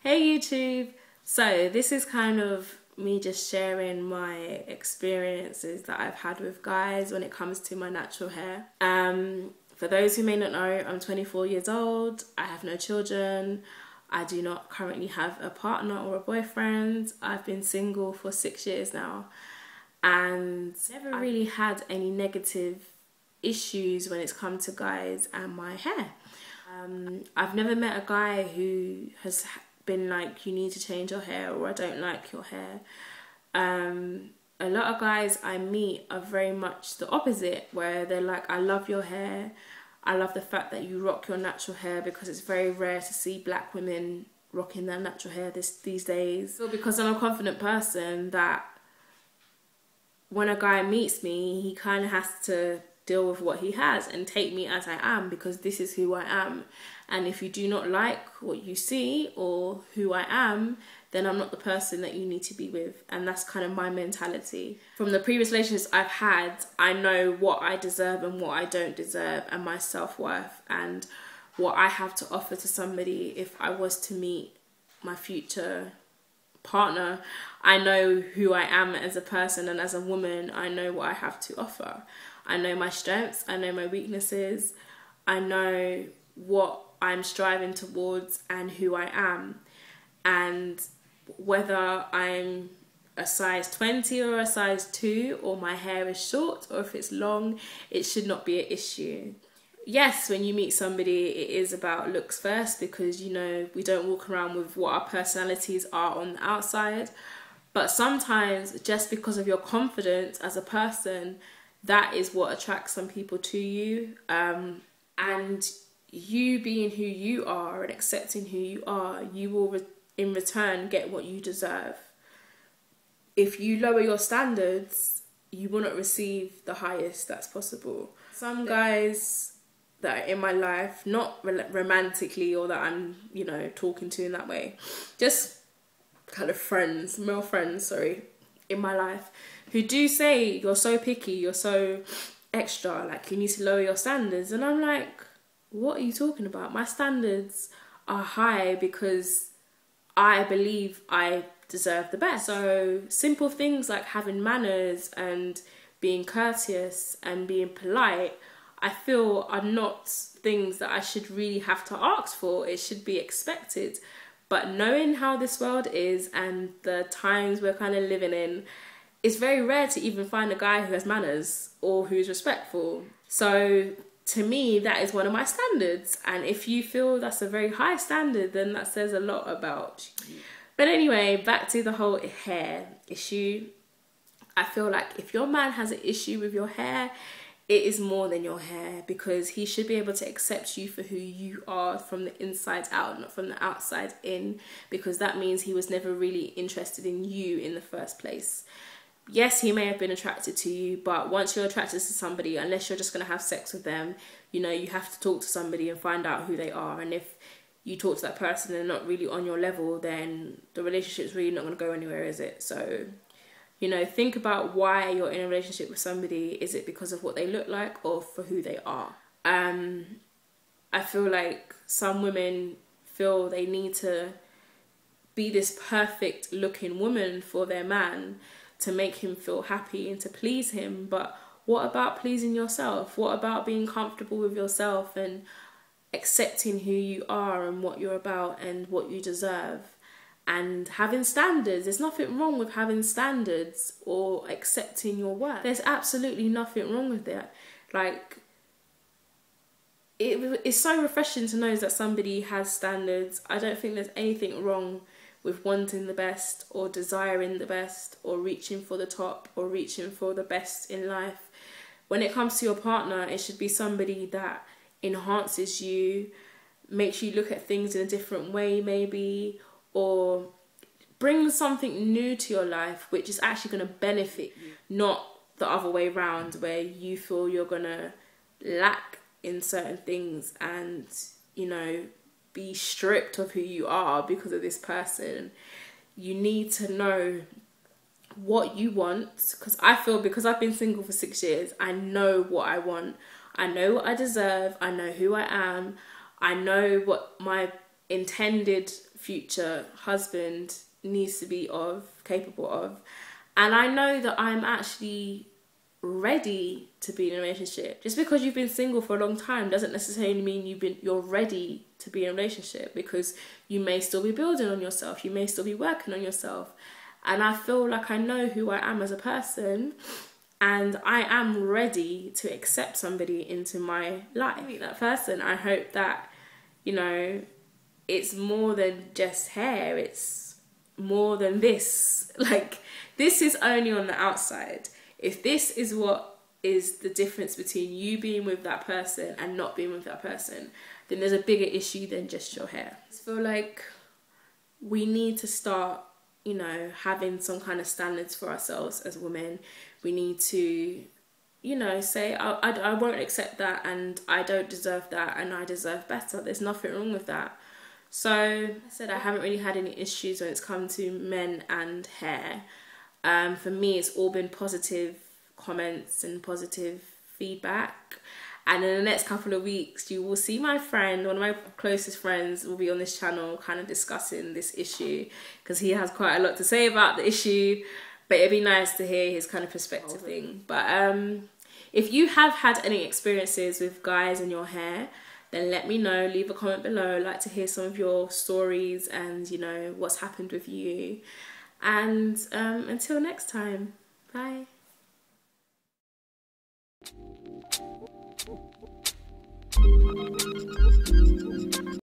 Hey YouTube! So this is kind of me just sharing my experiences that I've had with guys when it comes to my natural hair. For those who may not know, I'm 24 years old, I have no children, I do not currently have a partner or a boyfriend. I've been single for 6 years now and never really had any negative issues when it's come to guys and my hair. I've never met a guy who has been like, you need to change your hair, or I don't like your hair. A lot of guys I meet are very much the opposite, where they're like, I love your hair, I love the fact that you rock your natural hair, because it's very rare to see black women rocking their natural hair these days. So because I'm a confident person, that when a guy meets me, he kind of has to deal with what he has and take me as I am, because this is who I am. And if you do not like what you see or who I am, then I'm not the person that you need to be with. And that's kind of my mentality. From the previous relationships I've had, I know what I deserve and what I don't deserve, and my self-worth, and what I have to offer to somebody if I was to meet my future partner. I know who I am as a person, and as a woman, I know what I have to offer. I know my strengths, I know my weaknesses, I know what I'm striving towards and who I am. And whether I'm a size 20 or a size 2, or my hair is short or if it's long, it should not be an issue. Yes, when you meet somebody, it is about looks first, because, you know, we don't walk around with what our personalities are on the outside. But sometimes, just because of your confidence as a person, that is what attracts some people to you. And you being who you are and accepting who you are, you will in return get what you deserve. If you lower your standards, you will not receive the highest that's possible. Some guys that are in my life, not romantically, or that I'm, you know, talking to in that way, just kind of friends, male friends, sorry, in my life, who do say, you're so picky, you're so extra, like you need to lower your standards. And I'm like, what are you talking about? My standards are high because I believe I deserve the best. So simple things like having manners and being courteous and being polite, I feel are not things that I should really have to ask for. It should be expected. But knowing how this world is and the times we're kind of living in, it's very rare to even find a guy who has manners or who's respectful. So to me, that is one of my standards. And if you feel that's a very high standard, then that says a lot about you. But anyway, back to the whole hair issue. I feel like if your man has an issue with your hair, it is more than your hair, because he should be able to accept you for who you are from the inside out, not from the outside in, because that means he was never really interested in you in the first place. Yes, he may have been attracted to you, but once you're attracted to somebody, unless you're just going to have sex with them, you know, you have to talk to somebody and find out who they are. And if you talk to that person and they're not really on your level, then the relationship's really not going to go anywhere, is it? So, you know, think about why you're in a relationship with somebody. Is it because of what they look like or for who they are? I feel like some women feel they need to be this perfect looking woman for their man to make him feel happy and to please him. But what about pleasing yourself? What about being comfortable with yourself and accepting who you are and what you're about and what you deserve? And having standards. There's nothing wrong with having standards or accepting your worth. There's absolutely nothing wrong with that. Like, it's so refreshing to know that somebody has standards. I don't think there's anything wrong with wanting the best or desiring the best or reaching for the top or reaching for the best in life. When it comes to your partner, it should be somebody that enhances you, makes you look at things in a different way maybe, or brings something new to your life which is actually going to benefit you, not the other way around where you feel you're going to lack in certain things and, you know, be stripped of who you are because of this person. You need to know what you want, because I feel, because I've been single for 6 years, I know what I want, I know what I deserve, I know who I am, I know what my intended future husband needs to be capable of. And I know that I'm actually ready to be in a relationship. Just because you've been single for a long time doesn't necessarily mean you're ready to be in a relationship, because you may still be building on yourself, you may still be working on yourself. And I feel like I know who I am as a person, and I am ready to accept somebody into my life. That person, I hope that, you know, it's more than just hair, it's more than this. Like, this is only on the outside. If this is what is the difference between you being with that person and not being with that person, then there's a bigger issue than just your hair. I feel like we need to start, you know, having some kind of standards for ourselves as women. We need to, you know, say, I won't accept that, and I don't deserve that, and I deserve better. There's nothing wrong with that. So, I said I haven't really had any issues when it's come to men and hair. For me, it's all been positive comments and positive feedback. And in the next couple of weeks, you will see my friend, one of my closest friends, will be on this channel kind of discussing this issue, because he has quite a lot to say about the issue. But it'd be nice to hear his kind of perspective thing. But if you have had any experiences with guys in your hair, then let me know. Leave a comment below. I'd like to hear some of your stories and, you know, what's happened with you. And until next time, bye.